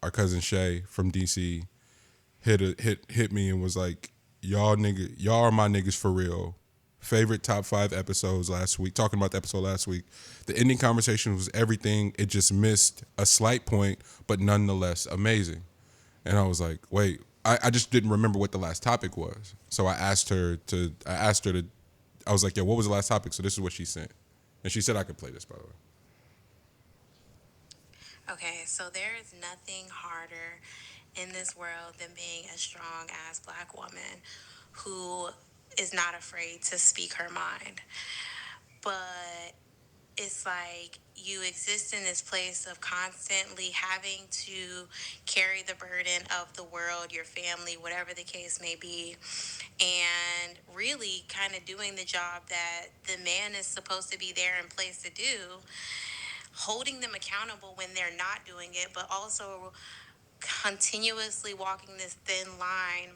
our cousin Shay from DC hit me and was like, y'all are my niggas for real. Favorite top 5 episodes last week. Talking about the episode last week. The ending conversation was everything. It just missed a slight point, but nonetheless amazing. And I was like, wait, I just didn't remember what the last topic was. So I asked her to, I was like, yeah, what was the last topic? So this is what she sent. And she said I could play this, by the way. Okay, so there is nothing harder in this world than being a strong ass black woman who is not afraid to speak her mind. But it's like you exist in this place of constantly having to carry the burden of the world, your family, whatever the case may be, and really kind of doing the job that the man is supposed to be there in place to do, holding them accountable when they're not doing it, but also continuously walking this thin line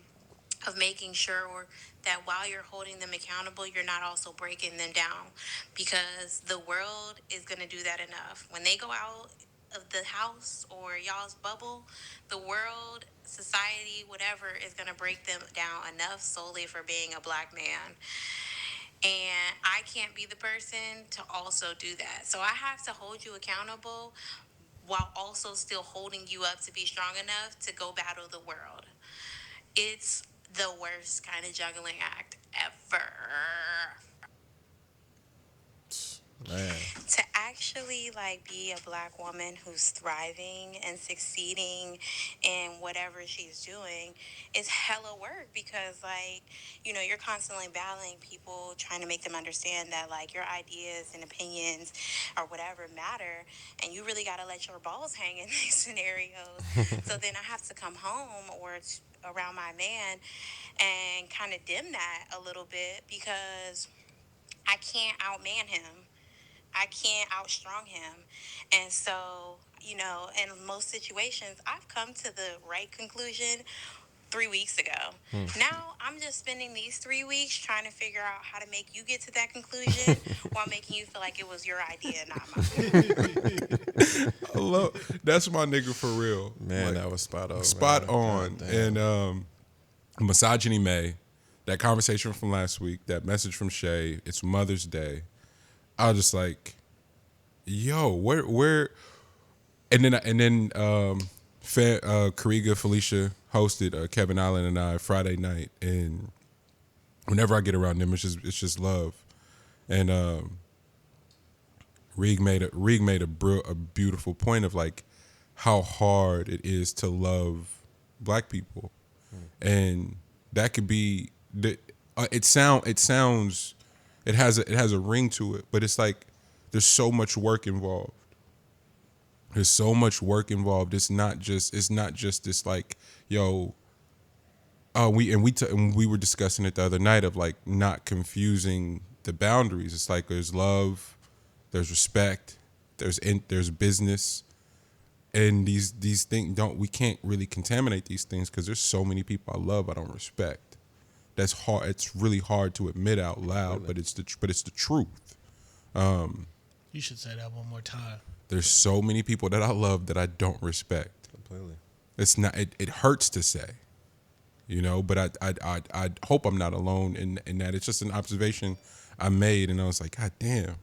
of making sure that while you're holding them accountable, you're not also breaking them down, because the world is going to do that enough. When they go out of the house or y'all's bubble, the world, society, whatever, is going to break them down enough solely for being a black man. And I can't be the person to also do that. So I have to hold you accountable while also still holding you up to be strong enough to go battle the world. It's the worst kind of juggling act ever. Man. To actually like be a black woman who's thriving and succeeding in whatever she's doing is hella work, because like, you know, you're constantly battling people, trying to make them understand that like your ideas and opinions or whatever matter, and you really got to let your balls hang in these scenarios. So then I have to come home or around my man and kind of dim that a little bit, because I can't outman him. I can't outstrong him. And so, you know, in most situations, I've come to the right conclusion 3 weeks ago. Now I'm just spending these 3 weeks trying to figure out how to make you get to that conclusion while making you feel like it was your idea, not mine. I love that's my nigga for real. Man, Like, that was spot on. spot man. on. God damn. And Misogyny May, that conversation from last week, that message from Shay, it's Mother's Day. I was just like, yo, where and then Kariga Felicia hosted Kevin Allen and I Friday night, and whenever I get around them, it's just love. And Rig made a beautiful point of like how hard it is to love black people, and that could be it has a ring to it, but it's like there's so much work involved. There's so much work involved. It's not just this like, yo, and we were discussing it the other night of like not confusing the boundaries. It's like there's love, there's respect, there's business, and these things don't we can't really contaminate these things because there's so many people I love I don't respect. That's hard. It's really hard to admit out loud, but it's the truth. You should say that one more time. There's so many people that I love that I don't respect. Completely. It's not. It hurts to say, but I hope I'm not alone in that. It's just an observation I made, and I was like, God damn.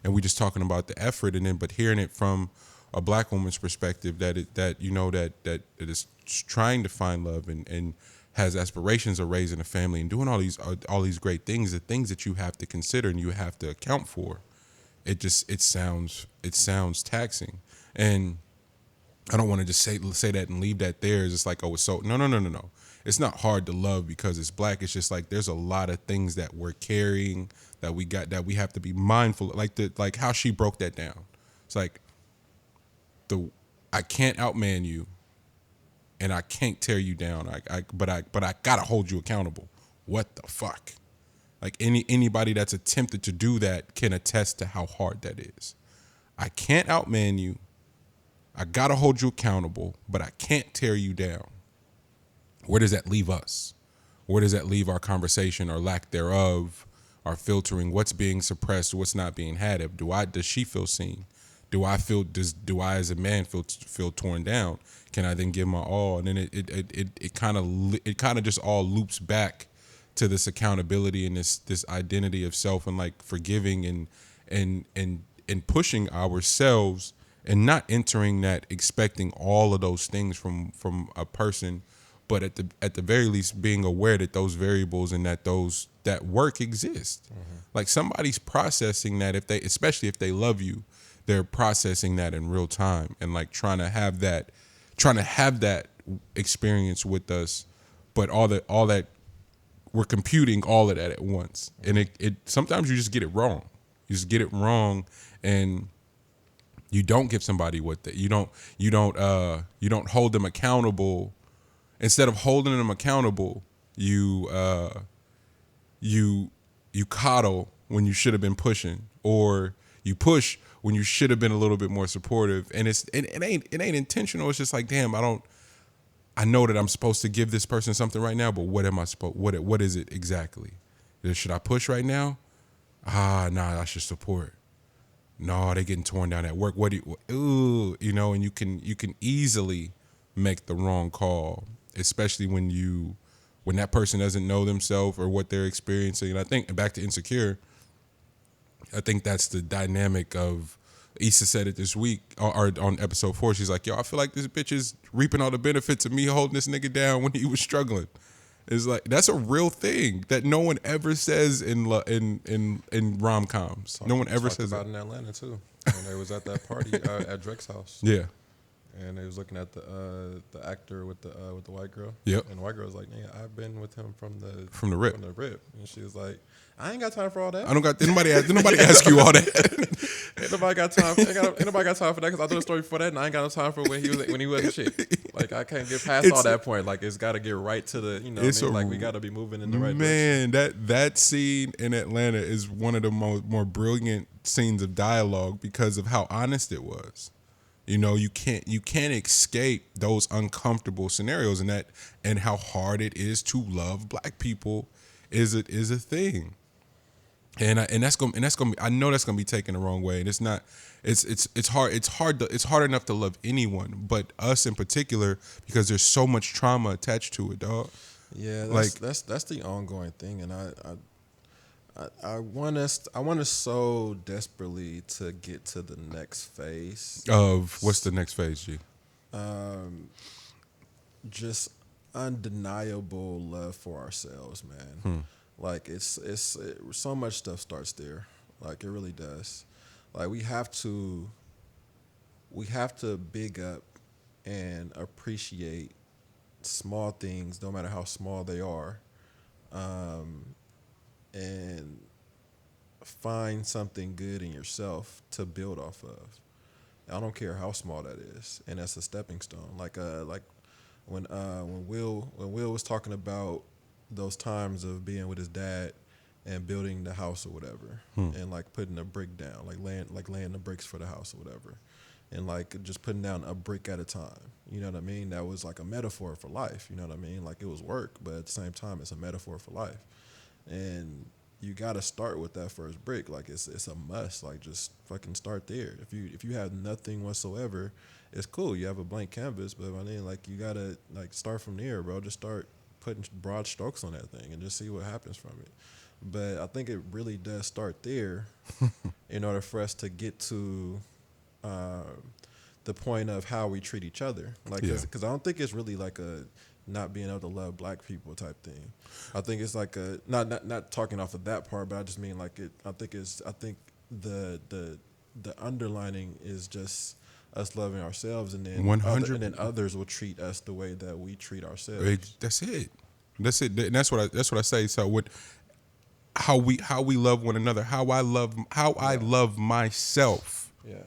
And we just talking about the effort, and then but hearing it from a black woman's perspective that it is trying to find love and has aspirations of raising a family and doing all these great things, the things that you have to consider and you have to account for. It sounds taxing, and I don't want to just say that and leave that there. It's just like, oh, it's so no. It's not hard to love because it's black. It's just like there's a lot of things that we're carrying that we have to be mindful of. Like how she broke that down. It's like I can't outman you, and I can't tear you down. But I gotta hold you accountable. What the fuck? Like anybody that's attempted to do that can attest to how hard that is. I can't outman you. I gotta hold you accountable, but I can't tear you down. Where does that leave us? Where does that leave our conversation or lack thereof? Our filtering, what's being suppressed, what's not being had? Does she feel seen? Do I as a man feel torn down? Can I then give my all? And then it kind of just all loops back to this accountability and this identity of self, and like forgiving and pushing ourselves, and not entering that expecting all of those things from a person, but at the very least being aware that those variables and that work exist. Like somebody's processing that, especially if they love you, they're processing that in real time, and like trying to have that experience with us, but all that we're computing all of that at once, and it sometimes you just get it wrong. You just get it wrong, and you don't give somebody what you don't hold them accountable. Instead of holding them accountable, you coddle when you should have been pushing, or you push when you should have been a little bit more supportive. And it ain't intentional. It's just like, damn, I know that I'm supposed to give this person something right now, but what am I supposed? What is it exactly? Should I push right now? Nah, I should support. No, they getting torn down at work. What do you? And you can easily make the wrong call, especially when that person doesn't know themselves or what they're experiencing. And I think, back to Insecure, I think that's the dynamic of, Issa said it this week, or on episode 4. She's like, yo, I feel like this bitch is reaping all the benefits of me holding this nigga down when he was struggling. It's like, that's a real thing that no one ever says in rom-coms. No one ever says about it. in Atlanta too, when they was at that party at Drake's house. Yeah. And they was looking at the actor with the white girl. Yep. And the white girl was like, "Yeah, I've been with him from the rip." From the rip. And she was like, "I ain't got time for all that. I don't got nobody ask you all that. Ain't nobody got time. Ain't nobody got time for that, because I know the story before that, and I ain't got no time for when he wasn't shit. Like, I can't get past all that point. Like, it's got to get right to the, you know, what I mean? Like, we got to be moving in the right direction." Man, that scene in Atlanta is one of the more brilliant scenes of dialogue because of how honest it was. You know, you can't escape those uncomfortable scenarios, and how hard it is to love black people is a thing. And that's gonna be, I know that's gonna be taken the wrong way, and it's not. It's hard enough to love anyone, but us in particular, because there's so much trauma attached to it, dog. Yeah, that's the ongoing thing, and I want us so desperately to get to the next phase Of what's the next phase, G? Just undeniable love for ourselves, man. Like it's so much stuff starts there. Like, it really does. Like, we have to big up and appreciate small things, no matter how small they are, and find something good in yourself to build off of. I don't care how small that is, and that's a stepping stone. Like when Will was talking about those times of being with his dad and building the house or whatever, and like putting a brick down, laying the bricks for the house or whatever, and like just putting down a brick at a time. You know what I mean? That was like a metaphor for life. You know what I mean? Like, it was work, but at the same time, it's a metaphor for life. And you got to start with that first brick. Like, it's a must. Like, just fucking start there. If you have nothing whatsoever, it's cool. You have a blank canvas, but I mean, like, you gotta like start from there, bro. Just start putting broad strokes on that thing and just see what happens from it. But I think it really does start there in order for us to get to the point of how we treat each other. Like, because I don't think it's really like a not being able to love black people type thing. I think it's like a not talking off of that part, but I just mean like it. I think the underlining is just us loving ourselves, and then 100. and then others will treat us the way that we treat ourselves. That's it. And that's what I say. So how we love one another, how I love myself. Yeah.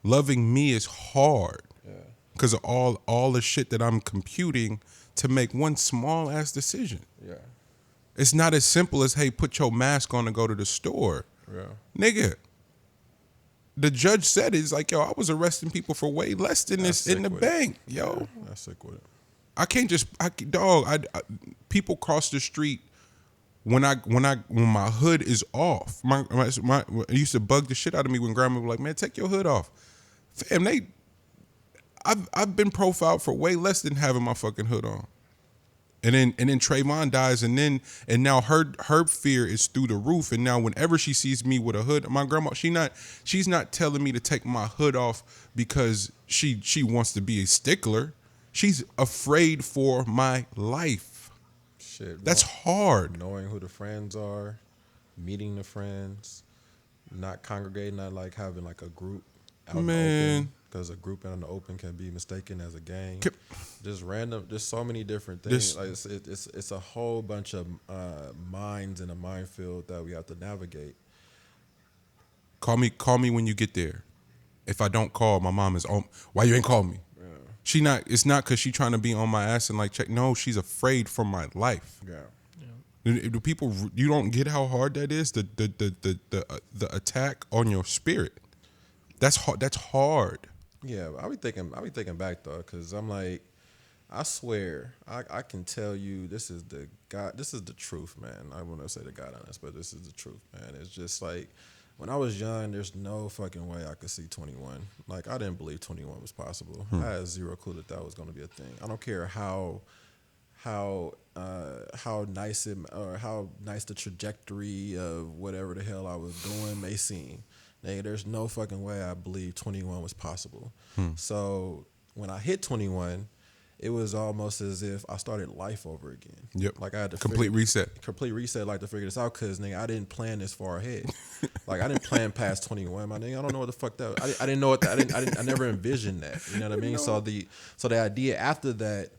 Loving me is hard. Yeah. Because of all the shit that I'm computing to make one small ass decision. Yeah. It's not as simple as, hey, put your mask on and go to the store. Yeah. Nigga. The judge said it's like, yo, I was arresting people for way less than this in the bank, yo. Yeah, that's sick with it. I can't just, people cross the street when my hood is off. It used to bug the shit out of me when grandma was like, man, take your hood off. Fam, I've been profiled for way less than having my fucking hood on. And then Trayvon dies, and now her fear is through the roof. And now whenever she sees me with a hood, my grandma, she's not telling me to take my hood off because she wants to be a stickler. She's afraid for my life. Shit, That's hard. knowing who the friends are, meeting the friends, not congregating, not like having like a group out in the Man. open, because a group out in the open can be mistaken as a gang. Can- Just random, just so many different This- things. Like it's a whole bunch of minds in a minefield that we have to navigate. Call me when you get there. If I don't call, my mom is on. Why you ain't call me? Yeah. It's not because she trying to be on my ass and like check. No, she's afraid for my life. Yeah. Do people? You don't get how hard that is. The attack on your spirit. That's hard. That's hard. Yeah, I be thinking back though, because I'm like, I swear, I can tell you this is the truth, man. I want to say the God honest, but this is the truth, man. It's just like, when I was young, there's no fucking way I could see 21. Like, I didn't believe 21 was possible. I had zero clue that was going to be a thing. I don't care how nice it, or how nice the trajectory of whatever the hell I was doing may seem. Nigga, there's no fucking way I believed 21 was possible. So when I hit 21, it was almost as if I started life over again. Yep. Like I had to Complete reset. like to figure this out, because nigga, I didn't plan this far ahead. Like I didn't plan past 21, my nigga. I don't know what the fuck that. I didn't know what that. I never envisioned that. You know what I mean? So the idea after that.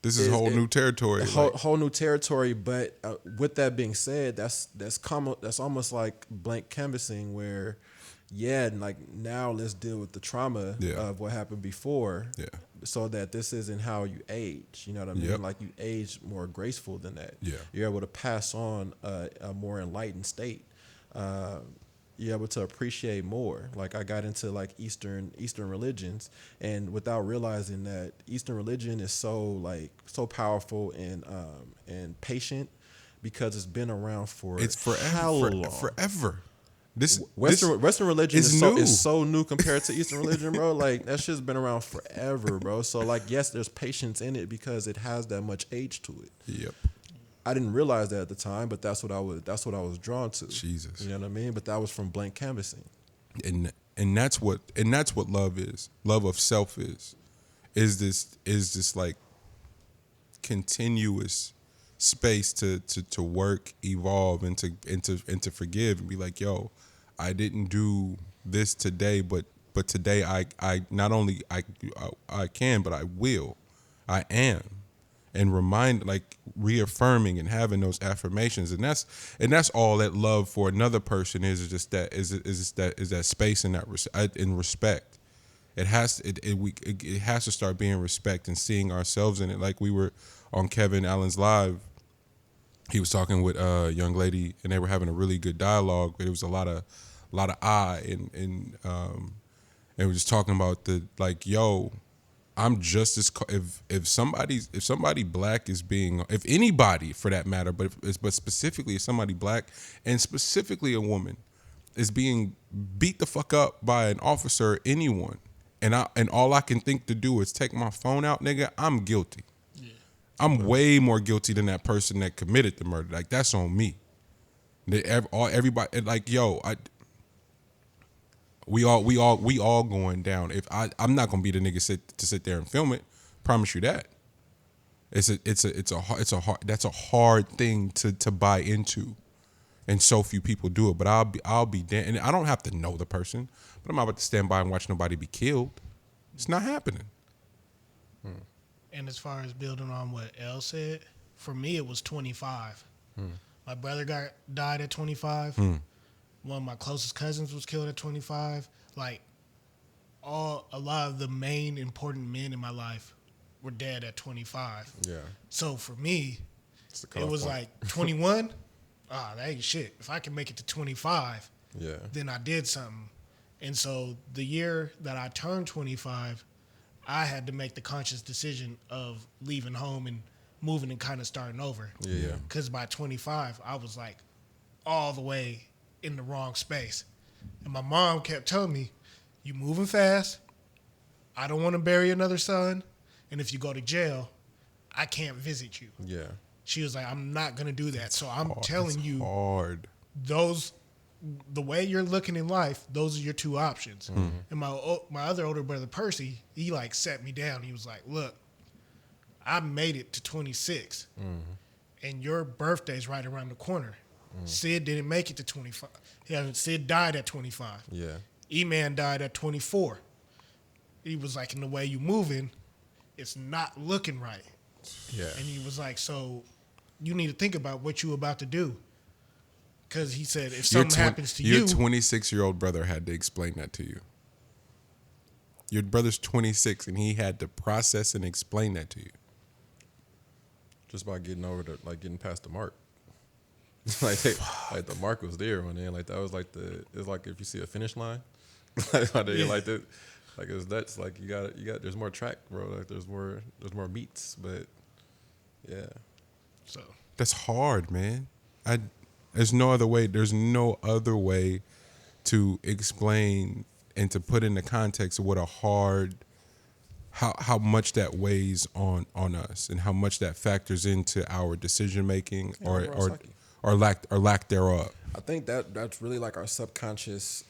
This is whole new territory. Whole new territory. But with that being said, that's almost like blank canvassing, where, yeah, like now let's deal with the trauma of what happened before. Yeah. So that this isn't how you age. You know what I mean? Yep. Like you age more graceful than that. Yeah. You're able to pass on a more enlightened state. You're able to appreciate more. Like I got into like Eastern religions, and without realizing that Eastern religion is so powerful and patient, because it's been around for It's forever. how long? Forever. This Western religion is is so new compared to Eastern religion, bro. Like that shit's been around forever, bro. So like, yes, there's patience in it because it has that much age to it. Yep. I didn't realize that at the time, but that's what I was drawn to. Jesus. You know what I mean? But that was from blank canvassing. And that's what love is. Love of self is this like continuous space to work, evolve, and to forgive, and be like, yo, I didn't do this today, but today I not only I can, but I will. I am. And reaffirming and having those affirmations, and that's all that love for another person is just that that space and that in respect. It has to start being respect and seeing ourselves in it. Like we were on Kevin Allen's live, he was talking with a young lady, and they were having a really good dialogue. But it was a lot of I and they were just talking about yo, I'm just as if somebody black is being, if anybody for that matter, but specifically if somebody black and specifically a woman is being beat the fuck up by an officer or anyone, and all I can think to do is take my phone out, nigga, I'm guilty. Yeah. I'm way more guilty than that person that committed the murder. Like that's on me. Everybody like yo, We all going down. If I'm not gonna be the nigga sit there and film it. Promise you that. That's a hard thing to buy into, and so few people do it. But I'll be damn, and I don't have to know the person, but I'm not about to stand by and watch nobody be killed. It's not happening. And as far as building on what Elle said, for me it was 25. My brother died at 25. One of my closest cousins was killed at 25. Like, a lot of the main important men in my life were dead at 25. Yeah. So for me, it was point. like 21. That ain't shit. If I can make it to 25, Yeah. then I did something. And so the year that I turned 25, I had to make the conscious decision of leaving home and moving and kind of starting over. Yeah. Because by 25, I was like all the way in the wrong space. And my mom kept telling me, You moving fast. I don't want to bury another son. And if you go to jail, I can't visit you. Yeah. She was like, I'm not going to do that. So I'm Hard. telling It's you, hard. the way you're looking in life, those are your two options. And my other older brother, Percy, he like sat me down. He was like, look, I made it to 26. And your birthday's right around the corner. Sid didn't make it to 25. Sid died at 25. Yeah. E-Man died at 24. He was like, in the way you moving, it's not looking right. Yeah. And he was like, so you need to think about what you about to do. Because he said, if something happens to your you. 26-year-old brother had to explain that to you. Your brother's 26, and he had to process and explain that to you. Just by getting over the, like, getting past the mark. like the mark was there on there. Like, that was like it's like if you see a finish line. like that. Like, it's nuts. Like, you got, there's more track, bro. Like, there's more meets. But, yeah. So That's hard, man. There's no other way. There's no other way to explain and to put in the context of what a hard, how much that weighs on us and how much that factors into our decision making or lack thereof. I think that's really like our subconscious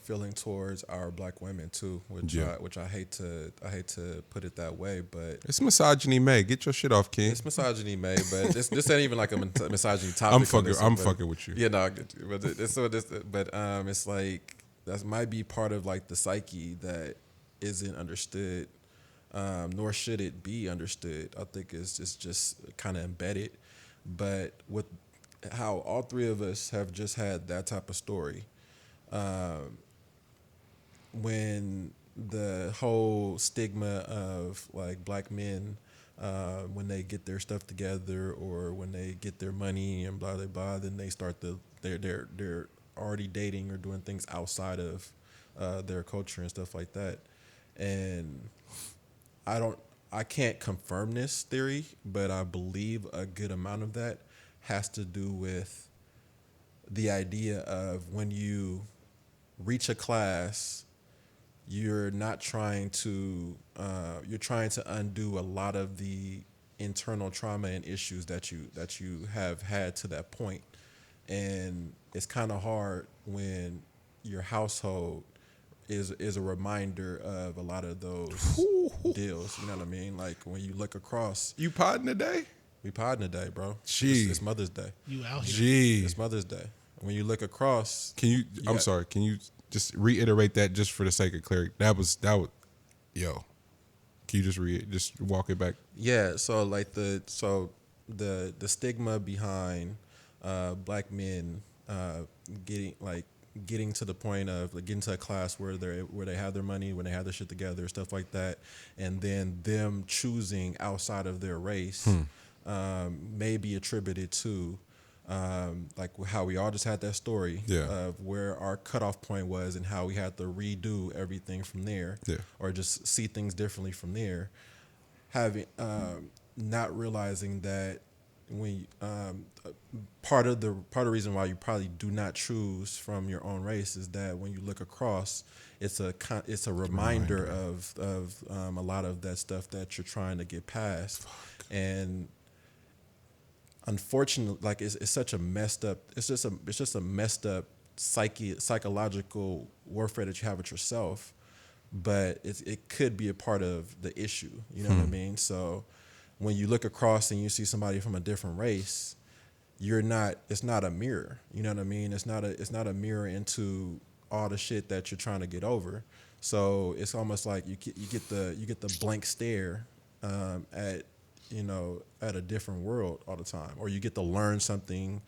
feeling towards our black women too, which I hate to put it that way, but It's misogyny, May. Get your shit off, King. it's misogyny, May. But this ain't even like a misogyny topic. I'm fucking with you. Yeah, no, I get you. But it's like that might be part of like the psyche that isn't understood, nor should it be understood. I think it's just kind of embedded, but with how all three of us have just had that type of story, when the whole stigma of like black men, when they get their stuff together or when they get their money and blah blah blah, then they start they're already dating or doing things outside of their culture and stuff like that. And I can't confirm this theory, but I believe a good amount of that has to do with the idea of when you reach a class, you're trying to undo a lot of the internal trauma and issues that you have had to that point. And it's kind of hard when your household is a reminder of a lot of those deals. You know what I mean? Like when you look across, You podding today? we podding today, bro. Gee. It's Mother's Day. you out here. Gee. It's Mother's Day. When you look across, Can you? I'm Yeah. sorry. Can you just reiterate that just for the sake of clarity? That was. Yo. Can you just walk it back? yeah. So like the stigma behind black men getting to the point of like, getting to a class where they have their money, when they have their shit together, stuff like that, and then them choosing outside of their race may be attributed to like how we all just had that story of where our cutoff point was and how we had to redo everything from there, or just see things differently from there. Having not realizing that when part of the reason why you probably do not choose from your own race is that when you look across, it's a reminder of a lot of that stuff that you're trying to get past. And unfortunately, like it's such a messed up. It's just a messed up psychological warfare that you have with yourself. But it could be a part of the issue. You know what I mean? So when you look across and you see somebody from a different race, it's not a mirror. You know what I mean? It's not a mirror into all the shit that you're trying to get over. So it's almost like you get the blank stare at a different world all the time, or you get to learn something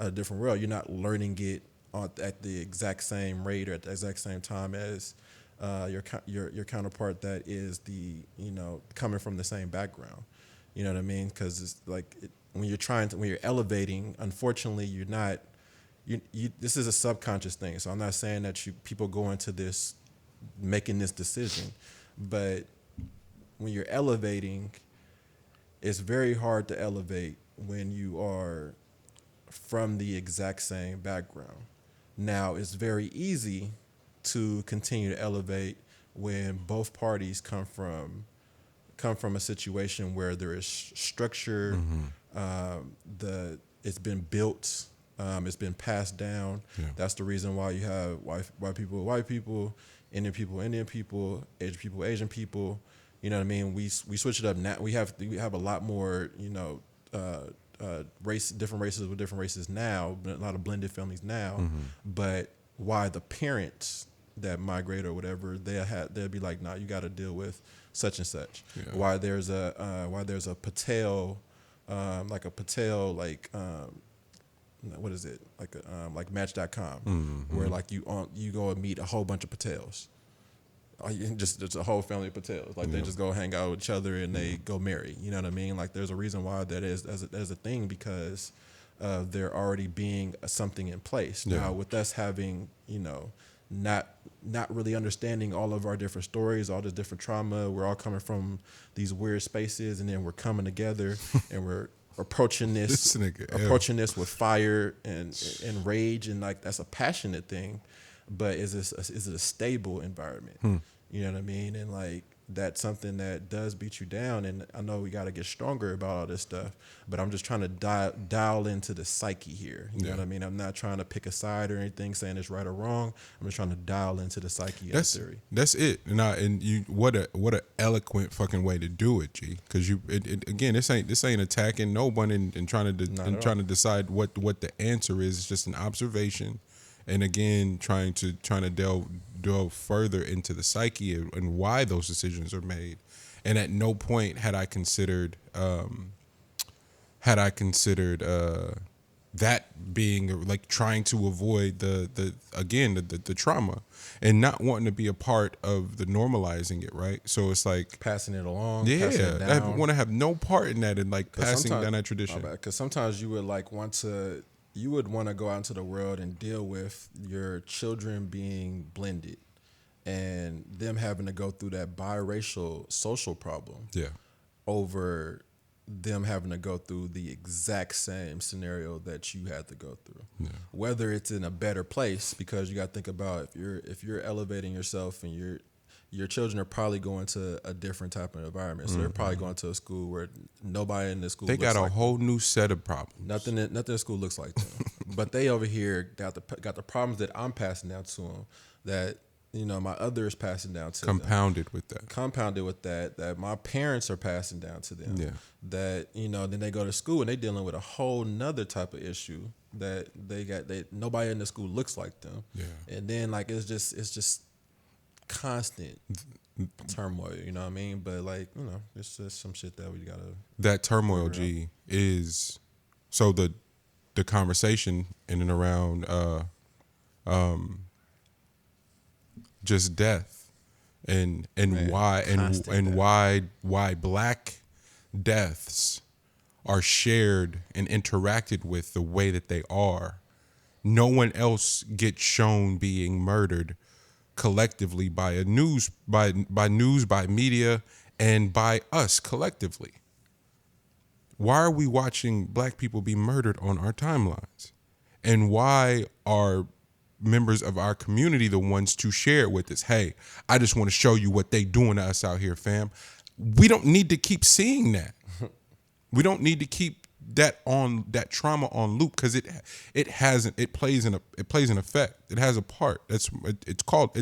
at a different world. You're not learning it at the exact same rate or at the exact same time as your counterpart that is coming from the same background. You know what I mean? Because it's like when you're elevating, unfortunately, you're not. This is a subconscious thing. So I'm not saying that people go into this making this decision, but when you're elevating, it's very hard to elevate when you are from the exact same background. Now, it's very easy to continue to elevate when both parties come from a situation where there is structure, it's been built, it's been passed down. Yeah. That's the reason why you have white people, Indian people, Asian people. You know what I mean? We switch it up now. We have a lot more, different races with different races now, a lot of blended families now. But why the parents that migrate or whatever, they'll be like, nah, you got to deal with such and such. Yeah. Why there's a Patel, what is it, like Match.com, where like you go and meet a whole bunch of Patels. Just a whole family of Patels. Like they just go hang out with each other and they go marry. You know what I mean? Like there's a reason why that is as a thing, because there already being something in place. Yeah. Now with us having, not really understanding all of our different stories, all this different trauma, we're all coming from these weird spaces, and then we're coming together and we're approaching this with fire and rage, and like that's a passionate thing. But is it a stable environment? You know what I mean? And like that's something that does beat you down. And I know we got to get stronger about all this stuff, but I'm just trying to dial into the psyche here. You know what I mean? I'm not trying to pick a side or anything, saying it's right or wrong. I'm just trying to dial into the psyche of the theory. That's it. And you what a eloquent fucking way to do it, G. Because again, this ain't attacking no one and trying to decide what the answer is. It's just an observation. And again, trying to delve further into the psyche and why those decisions are made. And at no point had I considered that being like trying to avoid the trauma and not wanting to be a part of the normalizing it, right? So it's like passing it along. Yeah, passing it down. I want to have no part in that and like passing down that tradition. Because sometimes you would like want to go out into the world and deal with your children being blended and them having to go through that biracial social problem over them having to go through the exact same scenario that you had to go through. Yeah. Whether it's in a better place, because you got to think about if you're elevating yourself and your children are probably going to a different type of environment. So they're probably going to a school where nobody in the school looks like them. They got a whole new set of problems. Nothing in school looks like them. But they over here got the problems that I'm passing down to them, that my others passing down to Compounded them. with that. That my parents are passing down to them. Yeah. That then they go to school and they dealing with a whole nother type of issue that nobody in the school looks like them. Yeah. And then like it's just constant turmoil, you know what I mean? But like, it's just some shit that we gotta. That turmoil, G, is so the conversation in and around just death and why black deaths are shared and interacted with the way that they are. No one else gets shown being murdered collectively by news, by media, and by us collectively. Why are we watching black people be murdered on our timelines? And why are members of our community the ones to share it with us? Hey, I just want to show you what they doing to us out here, fam. We don't need to keep seeing that. We don't need to keep that trauma on loop, because it plays an effect. It has a part. It's called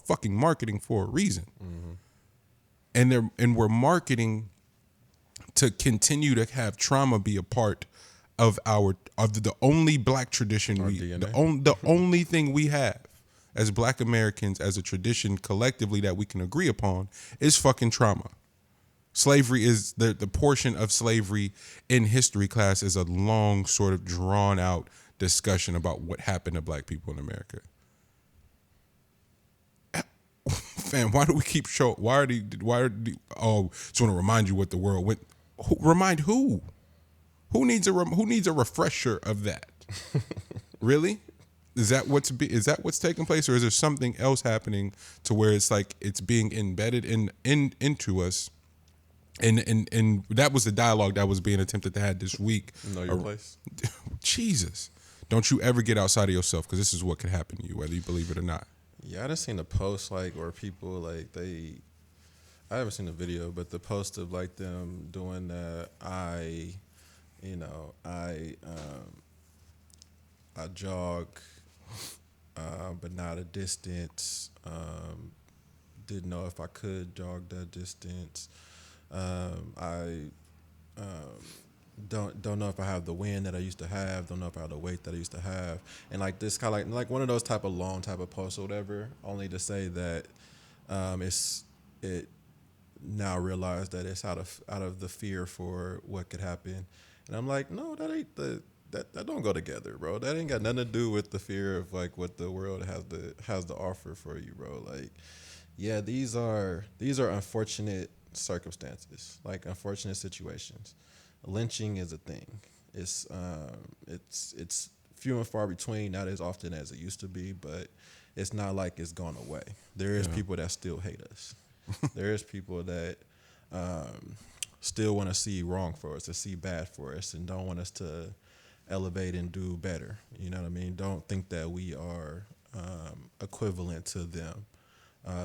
fucking marketing for a reason. Mm-hmm. And we're marketing to continue to have trauma be a part of the only black tradition the only thing we have as black Americans as a tradition collectively that we can agree upon is fucking trauma. Slavery is the portion of slavery in history class is a long sort of drawn out discussion about what happened to black people in America. Fam, why do we keep just want to remind you what the world went. Remind who? Who needs a refresher of that? Really? Is that what's taking place, or is there something else happening to where it's like it's being embedded into us? And that was the dialogue that was being attempted to have this week. Know your place. Jesus, don't you ever get outside of yourself, because this is what could happen to you, whether you believe it or not. Yeah, I just seen a post like where people like they. I haven't seen the video, but the post of like them doing that. I jog, but not a distance. Didn't know if I could jog that distance. I don't know if I have the wind that I used to have. Don't know if I have the weight that I used to have. And like this kind of like one of those type of long type of posts or whatever. Only to say that it now realize that it's out of the fear for what could happen. And I'm like, no, that ain't that don't go together, bro. That ain't got nothing to do with the fear of like what the world has to offer for you, bro. Like, yeah, these are unfortunate circumstances, like unfortunate situations. Lynching is a thing. It's few and far between, not as often as it used to be, but it's not like it's gone away. There is Yeah. people that still hate us. There is people that still want to see wrong for us, to see bad for us, and don't want us to elevate and do better. You know what I mean? Don't think that we are equivalent to them.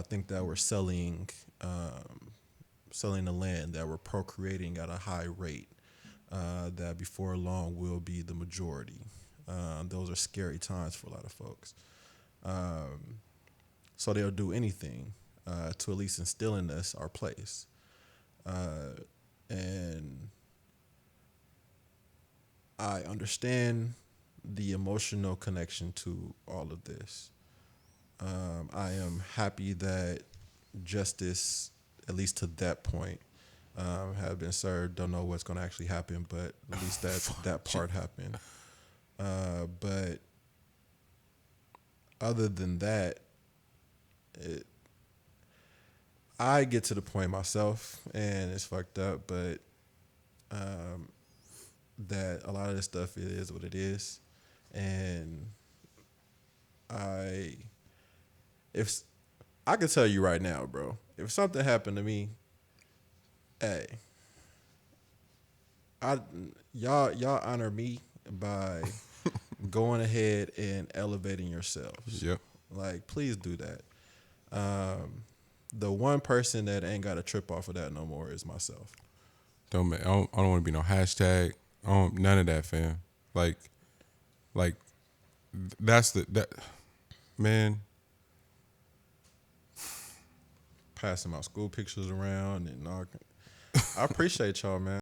Think that we're selling the land, that we're procreating at a high rate, that before long will be the majority. Those are scary times for a lot of folks. So they'll do anything to at least instill in us our place. And I understand the emotional connection to all of this. I am happy that justice, at least to that point, have been served. Don't know what's going to actually happen, but at least that part happened. But other than that, I get to the point myself, and it's fucked up, but that a lot of this stuff, it is what it is. And I if I can tell you right now, bro, if something happened to me, hey, I y'all honor me by going ahead and elevating yourselves. Yep. Like, please do that. The one person that ain't got to trip off of that no more is myself. I don't want to be no hashtag. None of that, fam. Like that's that man. Passing my school pictures around and all. I appreciate y'all, man.